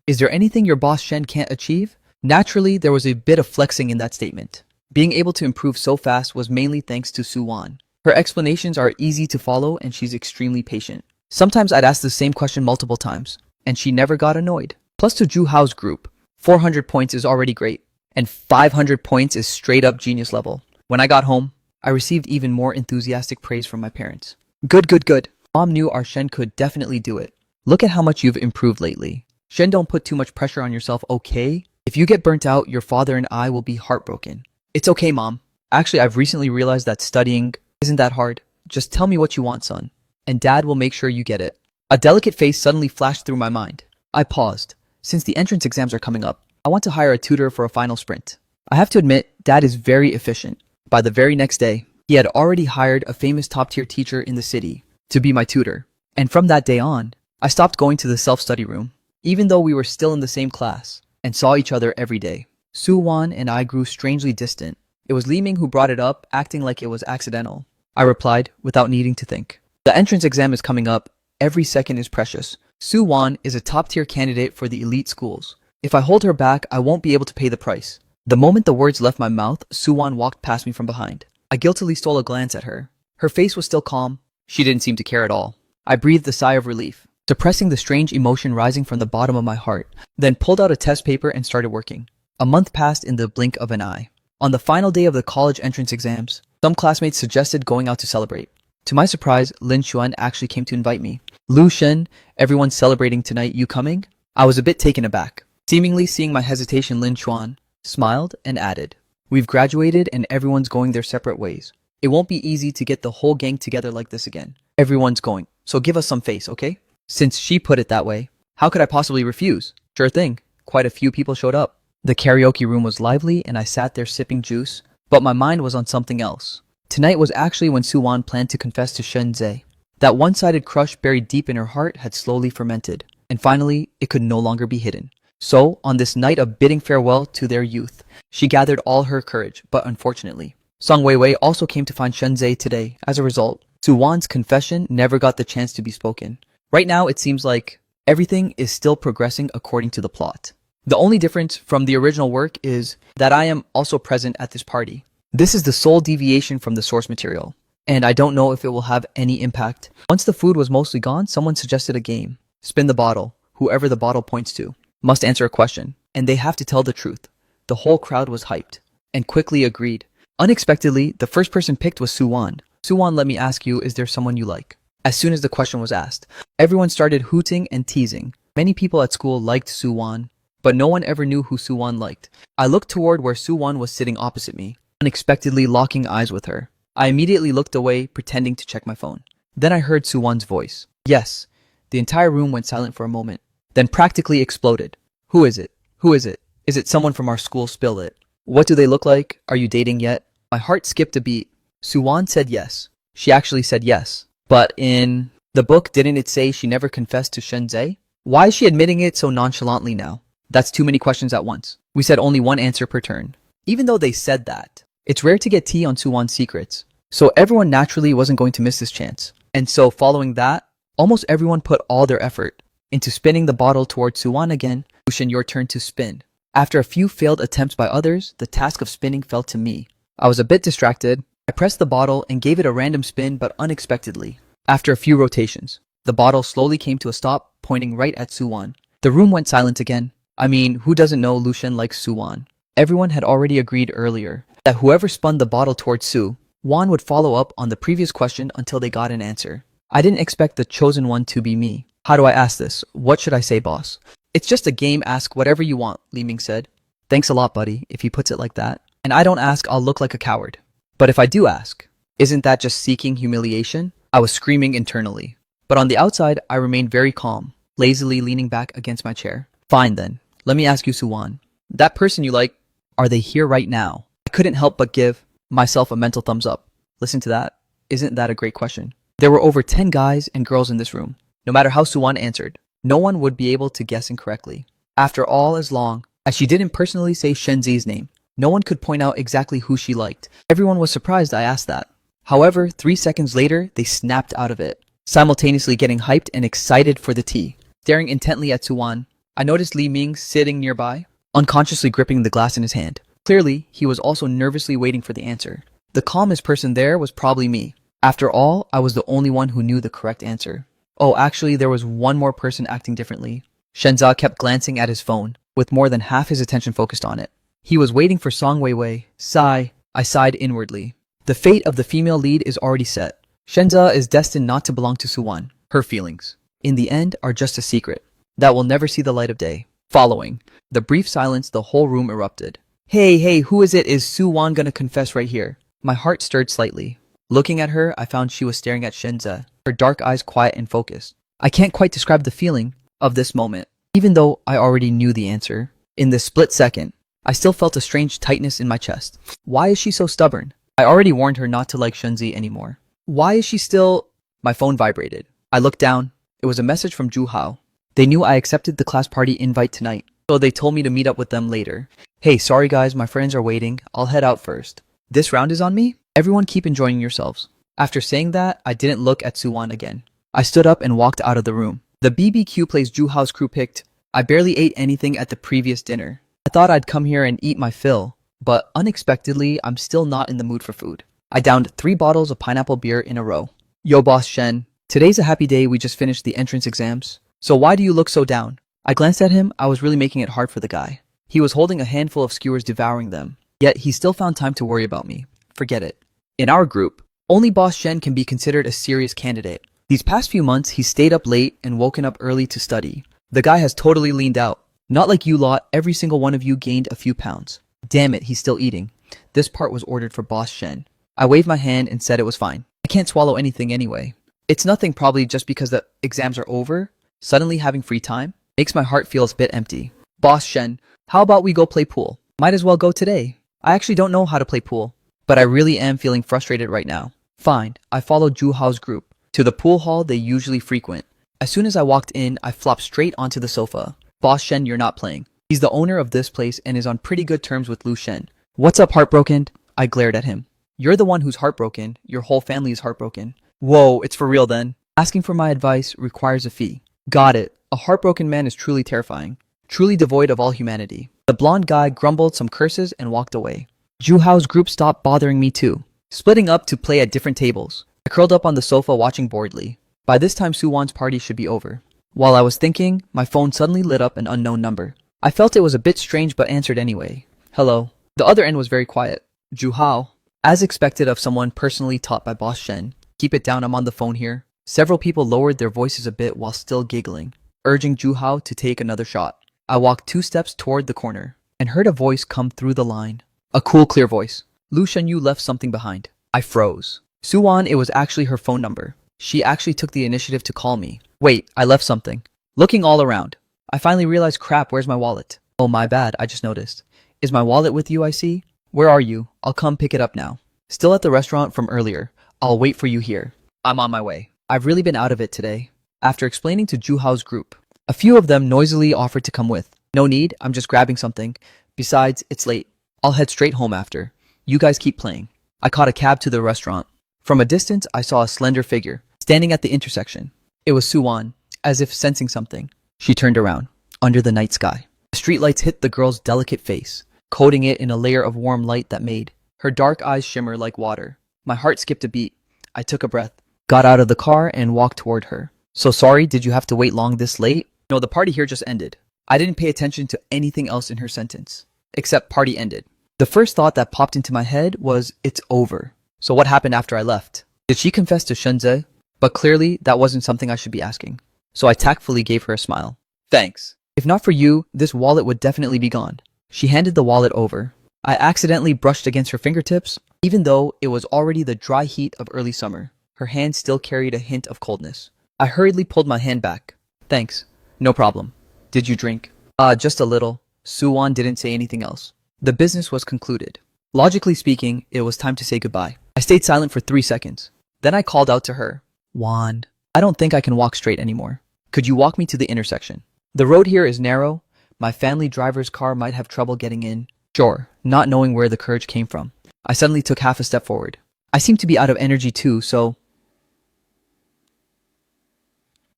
Is there anything your Boss Shen can't achieve? Naturally, there was a bit of flexing in that statement. Being able to improve so fast was mainly thanks to Suwon. Her explanations are easy to follow and she's extremely patient. Sometimes I'd ask the same question multiple times, and she never got annoyed. Plus to Ju Hao's group, 400 points is already great, and 500 points is straight up genius level. When I got home, I received even more enthusiastic praise from my parents. Good. Mom knew our Shen could definitely do it. Look at how much you've improved lately. Shen, don't put too much pressure on yourself, okay? If you get burnt out, your father and I will be heartbroken. It's okay, Mom. Actually, I've recently realized that studying isn't that hard. Just tell me what you want, son, and Dad will make sure you get it. A delicate face suddenly flashed through my mind. I paused. Since the entrance exams are coming up, I want to hire a tutor for a final sprint. I have to admit, Dad is very efficient. By the very next day, he had already hired a famous top-tier teacher in the city to be my tutor. And from that day on, I stopped going to the self-study room, even though we were still in the same class and saw each other every day. Suwon and I grew strangely distant. It was Li Ming who brought it up, acting like it was accidental. I replied, without needing to think. The entrance exam is coming up. Every second is precious. Suwon is a top-tier candidate for the elite schools. If I hold her back, I won't be able to pay the price. The moment the words left my mouth, Suwon walked past me from behind. I guiltily stole a glance at her. Her face was still calm. She didn't seem to care at all. I breathed a sigh of relief, suppressing the strange emotion rising from the bottom of my heart, then pulled out a test paper and started working. A month passed in the blink of an eye. On the final day of the college entrance exams, some classmates suggested going out to celebrate. To my surprise, Lin Xuan actually came to invite me. Lu Shen, everyone's celebrating tonight, you coming? I was a bit taken aback. Seemingly seeing my hesitation, Lin Xuan smiled and added, We've graduated and everyone's going their separate ways. It won't be easy to get the whole gang together like this again. Everyone's going, so give us some face, okay? Since she put it that way, how could I possibly refuse? Sure thing. Quite a few people showed up. The karaoke room was lively and I sat there sipping juice, but my mind was on something else. Tonight was actually when Suwon planned to confess to Shenze. That one-sided crush buried deep in her heart had slowly fermented, and finally, it could no longer be hidden. So, on this night of bidding farewell to their youth, she gathered all her courage, but unfortunately, Song Weiwei also came to find Shenze today. As a result, Suwon's confession never got the chance to be spoken. Right now, it seems like everything is still progressing according to the plot. The only difference from the original work is that I am also present at this party. This is the sole deviation from the source material, and I don't know if it will have any impact. Once the food was mostly gone, someone suggested a game. Spin the bottle. Whoever the bottle points to must answer a question, and they have to tell the truth. The whole crowd was hyped, and quickly agreed. Unexpectedly, the first person picked was Suwon. Suwon, let me ask you, is there someone you like? As soon as the question was asked, everyone started hooting and teasing. Many people at school liked Suwon, but no one ever knew who Suwon liked. I looked toward where Suwon was sitting opposite me, unexpectedly locking eyes with her. I immediately looked away, pretending to check my phone. Then I heard Suwon's voice. Yes. The entire room went silent for a moment, then practically exploded. Who is it? Who is it? Is it someone from our school? Spill it. What do they look like? Are you dating yet? My heart skipped a beat. Suwon said yes. She actually said yes. But in the book, didn't it say she never confessed to Shenzhe? Why is she admitting it so nonchalantly now? That's too many questions at once. We said only one answer per turn. Even though they said that, it's rare to get tea on Suwon's secrets. So everyone naturally wasn't going to miss this chance. And so following that, almost everyone put all their effort into spinning the bottle towards Suwon again. Lucian, your turn to spin. After a few failed attempts by others, the task of spinning fell to me. I was a bit distracted. I pressed the bottle and gave it a random spin, but unexpectedly. After a few rotations, the bottle slowly came to a stop, pointing right at Suwon. The room went silent again. I mean, who doesn't know Lucian likes Suwon? Everyone had already agreed earlier that whoever spun the bottle towards Suwon would follow up on the previous question until they got an answer. I didn't expect the chosen one to be me. How do I ask this? What should I say, boss? It's just a game, ask whatever you want, Li Ming said. Thanks a lot, buddy, if he puts it like that. And I don't ask, I'll look like a coward. But if I do ask, isn't that just seeking humiliation? I was screaming internally. But on the outside, I remained very calm, lazily leaning back against my chair. Fine then, let me ask you, Suwon. That person you like, are they here right now? I couldn't help but give myself a mental thumbs up. Listen to that. Isn't that a great question? There were over 10 guys and girls in this room. No matter how Suwon answered, no one would be able to guess incorrectly. After all, as long as she didn't personally say Shenzhe's name, no one could point out exactly who she liked. Everyone was surprised I asked that. However, 3 seconds later, they snapped out of it, simultaneously getting hyped and excited for the tea. Staring intently at Suwon, I noticed Li Ming sitting nearby, unconsciously gripping the glass in his hand. Clearly, he was also nervously waiting for the answer. The calmest person there was probably me. After all, I was the only one who knew the correct answer. Oh, actually, there was one more person acting differently. Shenzhe kept glancing at his phone, with more than half his attention focused on it. He was waiting for Song Weiwei. Sigh. I sighed inwardly. The fate of the female lead is already set. Shenzhe is destined not to belong to Suwon. Her feelings, in the end, are just a secret that will never see the light of day. Following the brief silence, the whole room erupted. Hey, who is it? Is Suwon gonna confess right here? My heart stirred slightly. Looking at her, I found she was staring at Shenzhe, her dark eyes quiet and focused. I can't quite describe the feeling of this moment, even though I already knew the answer. In this split second, I still felt a strange tightness in my chest. Why is she so stubborn? I already warned her not to like Shenzhe anymore. Why is she still... My phone vibrated. I looked down. It was a message from Ju Hao. They knew I accepted the class party invite tonight, so they told me to meet up with them later. Hey, sorry guys, my friends are waiting. I'll head out first. This round is on me? Everyone keep enjoying yourselves. After saying that, I didn't look at Suwon again. I stood up and walked out of the room. The BBQ place Ju Hao's crew picked. I barely ate anything at the previous dinner. I thought I'd come here and eat my fill, but unexpectedly, I'm still not in the mood for food. I downed 3 bottles of pineapple beer in a row. Yo, boss Shen. Today's a happy day, we just finished the entrance exams. So why do you look so down? I glanced at him, I was really making it hard for the guy. He was holding a handful of skewers, devouring them. Yet he still found time to worry about me. Forget it. In our group, only Boss Shen can be considered a serious candidate. These past few months, he stayed up late and woken up early to study. The guy has totally leaned out. Not like you lot, every single one of you gained a few pounds. Damn it, he's still eating. This part was ordered for Boss Shen. I waved my hand and said it was fine. I can't swallow anything anyway. It's nothing, probably just because the exams are over. Suddenly having free time makes my heart feel a bit empty. Boss Shen, how about we go play pool? Might as well go today. I actually don't know how to play pool, but I really am feeling frustrated right now. Fine, I followed Ju Hao's group to the pool hall they usually frequent. As soon as I walked in, I flopped straight onto the sofa. Boss Shen, you're not playing. He's the owner of this place and is on pretty good terms with Lu Shen. What's up, heartbroken? I glared at him. You're the one who's heartbroken. Your whole family is heartbroken. Whoa, it's for real then. Asking for my advice requires a fee. Got it. A heartbroken man is truly terrifying. Truly devoid of all humanity. The blonde guy grumbled some curses and walked away. Ju Hao's group stopped bothering me too, splitting up to play at different tables. I curled up on the sofa watching boredly. By this time, Suwon's party should be over. While I was thinking, my phone suddenly lit up an unknown number. I felt it was a bit strange but answered anyway. Hello. The other end was very quiet. Ju Hao. As expected of someone personally taught by Boss Shen. Keep it down, I'm on the phone here. Several people lowered their voices a bit while still giggling, urging Ju Hao to take another shot. I walked 2 steps toward the corner and heard a voice come through the line. A cool, clear voice. Lu Shen, you left something behind. I froze. Suwon, it was actually her phone number. She actually took the initiative to call me. Wait, I left something. Looking all around, I finally realized, crap, where's my wallet? Oh, my bad, I just noticed. Is my wallet with you, I see? Where are you? I'll come pick it up now. Still at the restaurant from earlier. I'll wait for you here. I'm on my way. I've really been out of it today. After explaining to Juhao's group, a few of them noisily offered to come with. No need, I'm just grabbing something. Besides, it's late. I'll head straight home after. You guys keep playing. I caught a cab to the restaurant. From a distance, I saw a slender figure standing at the intersection. It was Suwon. As if sensing something, she turned around. Under the night sky, the streetlights hit the girl's delicate face, coating it in a layer of warm light that made her dark eyes shimmer like water. My heart skipped a beat. I took a breath, got out of the car, and walked toward her. So sorry, did you have to wait long this late? No, the party here just ended. I didn't pay attention to anything else in her sentence, except party ended. The first thought that popped into my head was, it's over. So what happened after I left? Did she confess to Shunze? But clearly, that wasn't something I should be asking. So I tactfully gave her a smile. Thanks. If not for you, this wallet would definitely be gone. She handed the wallet over. I accidentally brushed against her fingertips, even though it was already the dry heat of early summer. Her hand still carried a hint of coldness. I hurriedly pulled my hand back. Thanks. No problem. Did you drink? Just a little. Suwon didn't say anything else. The business was concluded. Logically speaking, it was time to say goodbye. I stayed silent for 3 seconds. Then I called out to her. Won, I don't think I can walk straight anymore. Could you walk me to the intersection? The road here is narrow. My family driver's car might have trouble getting in. Sure, not knowing where the courage came from. I suddenly took half a step forward. I seem to be out of energy too, so...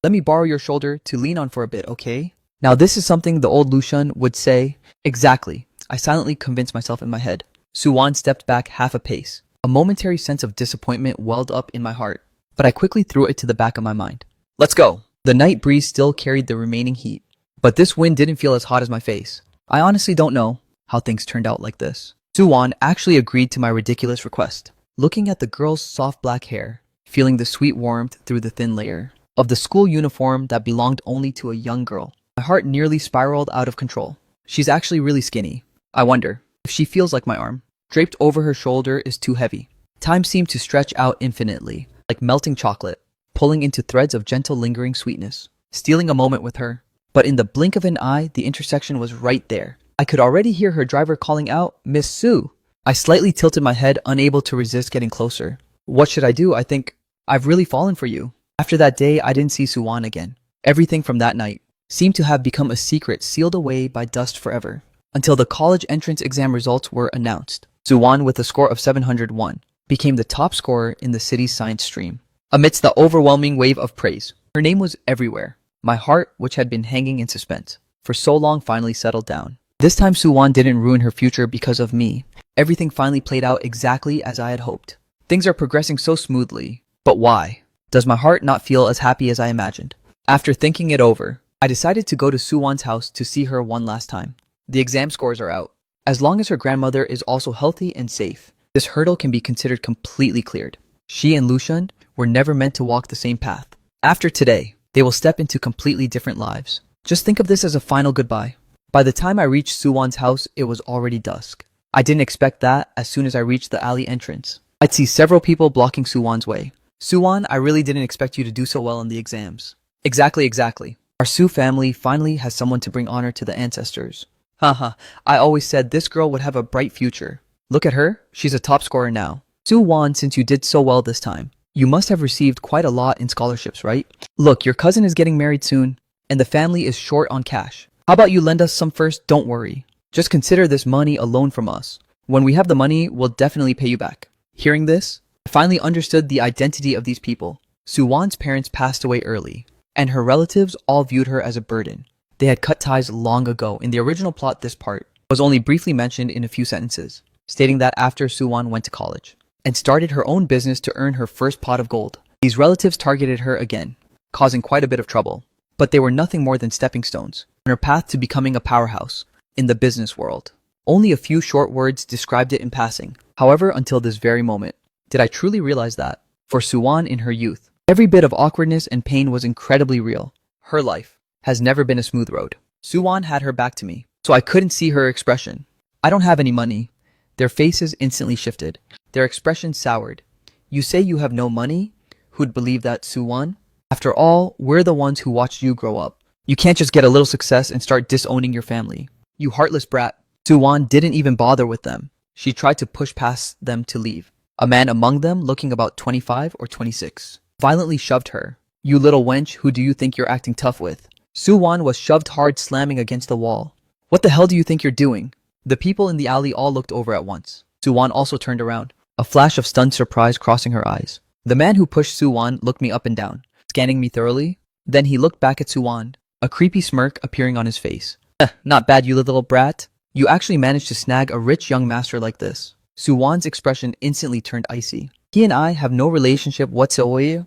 Let me borrow your shoulder to lean on for a bit, okay? Now this is something the old Lucian would say. Exactly. I silently convinced myself in my head. Suwon stepped back half a pace. A momentary sense of disappointment welled up in my heart, but I quickly threw it to the back of my mind. Let's go! The night breeze still carried the remaining heat, but this wind didn't feel as hot as my face. I honestly don't know how things turned out like this. Suwon actually agreed to my ridiculous request. Looking at the girl's soft black hair, feeling the sweet warmth through the thin layer of the school uniform that belonged only to a young girl, my heart nearly spiraled out of control. She's actually really skinny. I wonder if she feels like my arm, draped over her shoulder, is too heavy. Time seemed to stretch out infinitely, like melting chocolate, pulling into threads of gentle lingering sweetness, stealing a moment with her. But in the blink of an eye, the intersection was right there. I could already hear her driver calling out, Miss Sue. I slightly tilted my head, unable to resist getting closer. What should I do? I think I've really fallen for you. After that day, I didn't see Suwon again. Everything from that night seemed to have become a secret sealed away by dust forever, until the college entrance exam results were announced. Suwon, with a score of 701, became the top scorer in the city's science stream. Amidst the overwhelming wave of praise, her name was everywhere. My heart, which had been hanging in suspense for so long, finally settled down. This time Suwon didn't ruin her future because of me. Everything finally played out exactly as I had hoped. Things are progressing so smoothly. But why? Does my heart not feel as happy as I imagined? After thinking it over, I decided to go to Suwon's house to see her one last time. The exam scores are out. As long as her grandmother is also healthy and safe, this hurdle can be considered completely cleared. She and Lucian were never meant to walk the same path. After today, they will step into completely different lives. Just think of this as a final goodbye. By the time I reached Suwon's house, it was already dusk. I didn't expect that. As soon as I reached the alley entrance, I'd see several people blocking Suwon's way. Suwon, I really didn't expect you to do so well in the exams. Exactly. Our Su family finally has someone to bring honor to the ancestors. Haha, I always said this girl would have a bright future. Look at her, she's a top scorer now. Suwon, since you did so well this time, you must have received quite a lot in scholarships, right? Look, your cousin is getting married soon, and the family is short on cash. How about you lend us some first? Don't worry. Just consider this money a loan from us. When we have the money, we'll definitely pay you back. Hearing this, I finally understood the identity of these people. Suwon's parents passed away early, and her relatives all viewed her as a burden. They had cut ties long ago. In the original plot, this part was only briefly mentioned in a few sentences, stating that after Suwon went to college and started her own business to earn her first pot of gold, these relatives targeted her again, causing quite a bit of trouble. But they were nothing more than stepping stones on her path to becoming a powerhouse in the business world. Only a few short words described it in passing. However, until this very moment, did I truly realize that, for Suwon in her youth, every bit of awkwardness and pain was incredibly real. Her life has never been a smooth road. Suwon had her back to me, so I couldn't see her expression. I don't have any money. Their faces instantly shifted. Their expression soured. You say you have no money? Who'd believe that, Suwon? After all, we're the ones who watched you grow up. You can't just get a little success and start disowning your family. You heartless brat. Suwon didn't even bother with them. She tried to push past them to leave. A man among them, looking about 25 or 26, violently shoved her. You little wench, who do you think you're acting tough with? Suwon was shoved hard, slamming against the wall. What the hell do you think you're doing? The people in the alley all looked over at once. Suwon also turned around, a flash of stunned surprise crossing her eyes. The man who pushed Suwon looked me up and down, scanning me thoroughly. Then he looked back at Suwon, a creepy smirk appearing on his face. Not bad, you little brat. You actually managed to snag a rich young master like this. Suwon's expression instantly turned icy. He and I have no relationship whatsoever.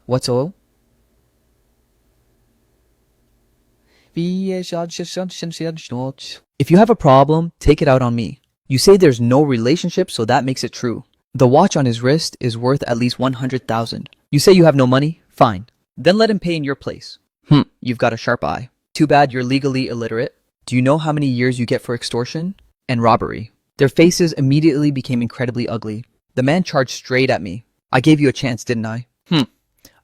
Whatsoever? If you have a problem, take it out on me. You say there's no relationship, so that makes it true. The watch on his wrist is worth at least 100,000. You say you have no money? Fine. Then let him pay in your place. You've got a sharp eye. Too bad you're legally illiterate. Do you know how many years you get for extortion and robbery? Their faces immediately became incredibly ugly. The man charged straight at me. I gave you a chance, didn't I?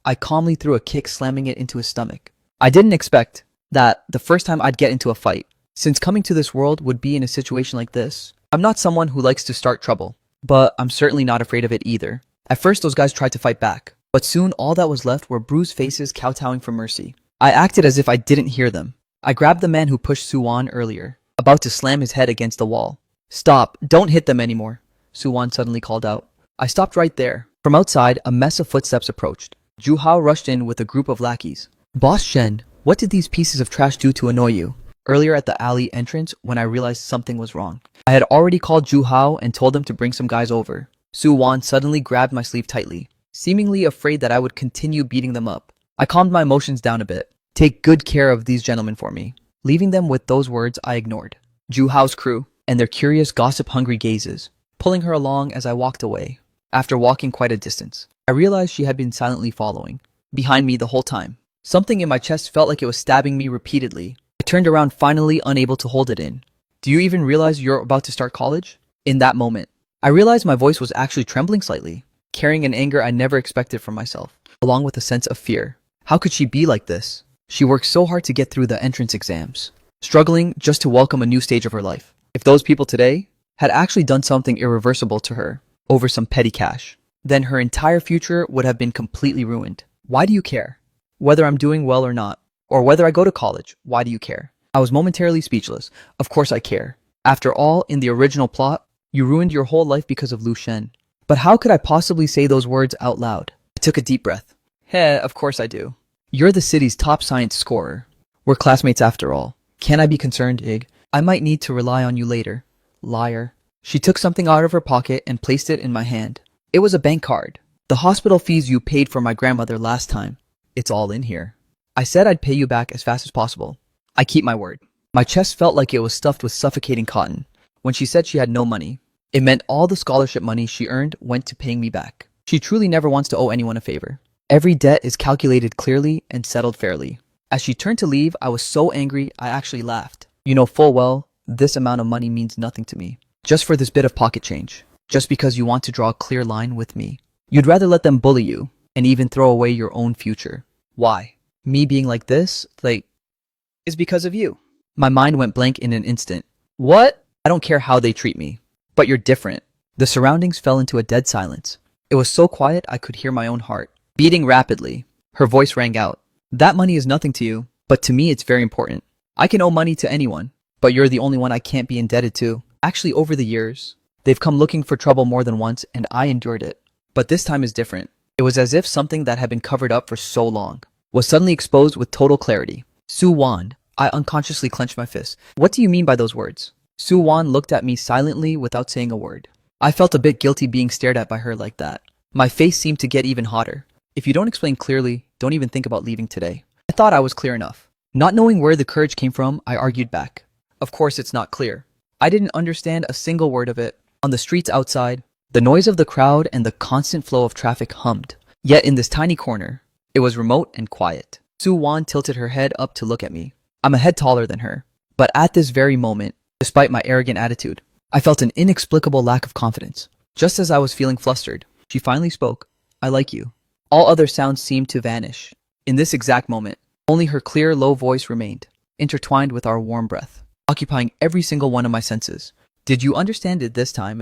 I calmly threw a kick, slamming it into his stomach. I didn't expect that the first time I'd get into a fight, since coming to this world would be in a situation like this. I'm not someone who likes to start trouble, but I'm certainly not afraid of it either. At first, those guys tried to fight back, but soon all that was left were bruised faces kowtowing for mercy. I acted as if I didn't hear them. I grabbed the man who pushed Suwon earlier, about to slam his head against the wall. Stop, don't hit them anymore, Suwon suddenly called out. I stopped right there. From outside, a mess of footsteps approached. Ju Hao rushed in with a group of lackeys. Boss Shen, what did these pieces of trash do to annoy you? Earlier at the alley entrance, when I realized something was wrong, I had already called Ju Hao and told them to bring some guys over. Suwon suddenly grabbed my sleeve tightly, seemingly afraid that I would continue beating them up. I calmed my emotions down a bit. Take good care of these gentlemen for me. Leaving them with those words, I ignored Ju Hao's crew and their curious, gossip-hungry gazes, pulling her along as I walked away. After walking quite a distance, I realized she had been silently following behind me the whole time. Something in my chest felt like it was stabbing me repeatedly. I turned around, finally unable to hold it in. Do you even realize you're about to start college? In that moment, I realized my voice was actually trembling slightly, carrying an anger I never expected from myself, along with a sense of fear. How could she be like this? She worked so hard to get through the entrance exams, struggling just to welcome a new stage of her life. If those people today had actually done something irreversible to her over some petty cash, then her entire future would have been completely ruined. Why do you care? Whether I'm doing well or not, or whether I go to college, why do you care? I was momentarily speechless. Of course I care. After all, in the original plot, you ruined your whole life because of Lu Shen. But how could I possibly say those words out loud? I took a deep breath. Of course I do. You're the city's top science scorer. We're classmates after all. Can I be concerned, Ig? I might need to rely on you later. Liar. She took something out of her pocket and placed it in my hand. It was a bank card. The hospital fees you paid for my grandmother last time. It's all in here. I said I'd pay you back as fast as possible. I keep my word. My chest felt like it was stuffed with suffocating cotton. When she said she had no money, it meant all the scholarship money she earned went to paying me back. She truly never wants to owe anyone a favor. Every debt is calculated clearly and settled fairly. As she turned to leave, I was so angry I actually laughed. You know full well, this amount of money means nothing to me. Just for this bit of pocket change. Just because you want to draw a clear line with me. You'd rather let them bully you, and even throw away your own future. Why? Me being like this, is because of you. My mind went blank in an instant. What? I don't care how they treat me. But you're different. The surroundings fell into a dead silence. It was so quiet I could hear my own heart beating rapidly. Her voice rang out. That money is nothing to you, but to me it's very important. I can owe money to anyone, but you're the only one I can't be indebted to. Actually, over the years, they've come looking for trouble more than once, and I endured it. But this time is different. It was as if something that had been covered up for so long was suddenly exposed with total clarity. Suwon, I unconsciously clenched my fist. What do you mean by those words? Suwon looked at me silently without saying a word. I felt a bit guilty being stared at by her like that. My face seemed to get even hotter. If you don't explain clearly, don't even think about leaving today. I thought I was clear enough. Not knowing where the courage came from, I argued back. Of course it's not clear. I didn't understand a single word of it. On the streets outside, the noise of the crowd and the constant flow of traffic hummed. Yet in this tiny corner, it was remote and quiet. Suwon tilted her head up to look at me. I'm a head taller than her. But at this very moment, despite my arrogant attitude, I felt an inexplicable lack of confidence. Just as I was feeling flustered, she finally spoke. I like you. All other sounds seemed to vanish. In this exact moment, only her clear, low voice remained, intertwined with our warm breath, occupying every single one of my senses. Did you understand it this time?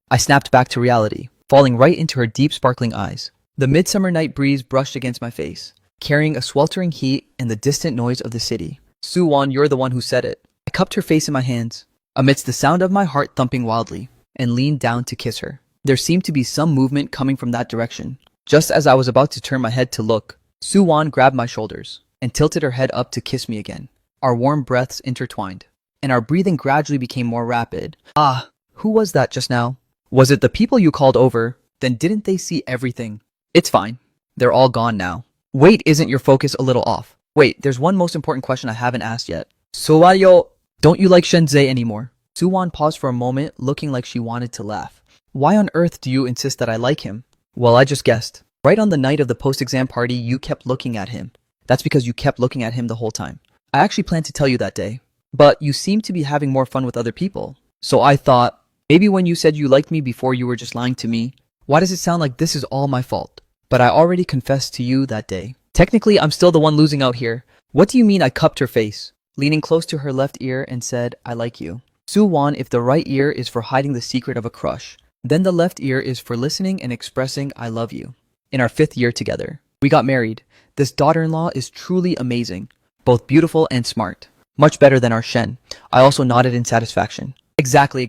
I snapped back to reality, falling right into her deep, sparkling eyes. The midsummer night breeze brushed against my face, carrying a sweltering heat and the distant noise of the city. Suwon, you're the one who said it. I cupped her face in my hands, amidst the sound of my heart thumping wildly, and leaned down to kiss her. There seemed to be some movement coming from that direction. Just as I was about to turn my head to look, Suwon grabbed my shoulders and tilted her head up to kiss me again. Our warm breaths intertwined, and our breathing gradually became more rapid. Ah, who was that just now? Was it the people you called over? Then didn't they see everything? It's fine. They're all gone now. Wait, isn't your focus a little off? Wait, there's one most important question I haven't asked yet. Sowayo, don't you like Shenzhe anymore? Suwon paused for a moment, looking like she wanted to laugh. Why on earth do you insist that I like him? Well, I just guessed. Right on the night of the post-exam party, you kept looking at him. That's because you kept looking at him the whole time. I actually planned to tell you that day. But you seem to be having more fun with other people. So I thought, maybe when you said you liked me before, you were just lying to me. Why does it sound like this is all my fault? But I already confessed to you that day. Technically, I'm still the one losing out here. What do you mean? I cupped her face, leaning close to her left ear and said, I like you. Suwon, if the right ear is for hiding the secret of a crush, then the left ear is for listening and expressing I love you. In our 5th year together, we got married. This daughter-in-law is truly amazing, both beautiful and smart. Much better than our Shen. I also nodded in satisfaction. Exactly.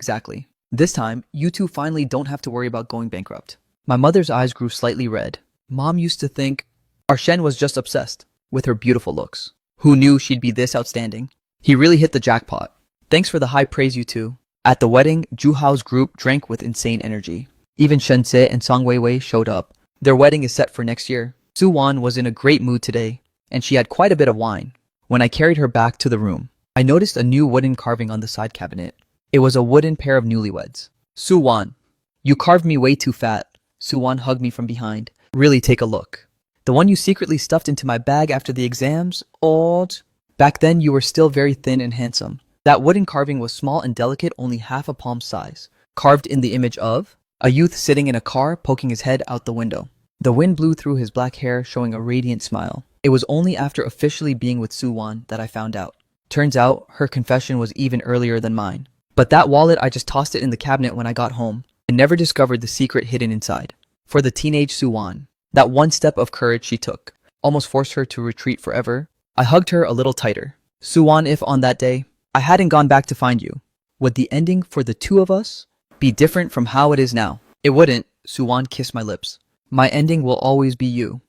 This time, you two finally don't have to worry about going bankrupt. My mother's eyes grew slightly red. Mom used to think our Shen was just obsessed with her beautiful looks. Who knew she'd be this outstanding? He really hit the jackpot. Thanks for the high praise, you two. At the wedding, Juhao's group drank with insane energy. Even Shense and Song Weiwei showed up. Their wedding is set for next year. Suwon was in a great mood today, and she had quite a bit of wine. When I carried her back to the room, I noticed a new wooden carving on the side cabinet. It was a wooden pair of newlyweds. Suwon, you carved me way too fat. Suwon hugged me from behind. Really, take a look. The one you secretly stuffed into my bag after the exams? Odd. Back then, you were still very thin and handsome. That wooden carving was small and delicate, only half a palm size. Carved in the image of a youth sitting in a car, poking his head out the window. The wind blew through his black hair, showing a radiant smile. It was only after officially being with Suwon that I found out. Turns out, her confession was even earlier than mine. But that wallet, I just tossed it in the cabinet when I got home, and never discovered the secret hidden inside. For the teenage Suwon, that one step of courage she took almost forced her to retreat forever. I hugged her a little tighter. Suwon, if on that day I hadn't gone back to find you, would the ending for the two of us be different from how it is now? It wouldn't. Suwon kissed my lips. My ending will always be you.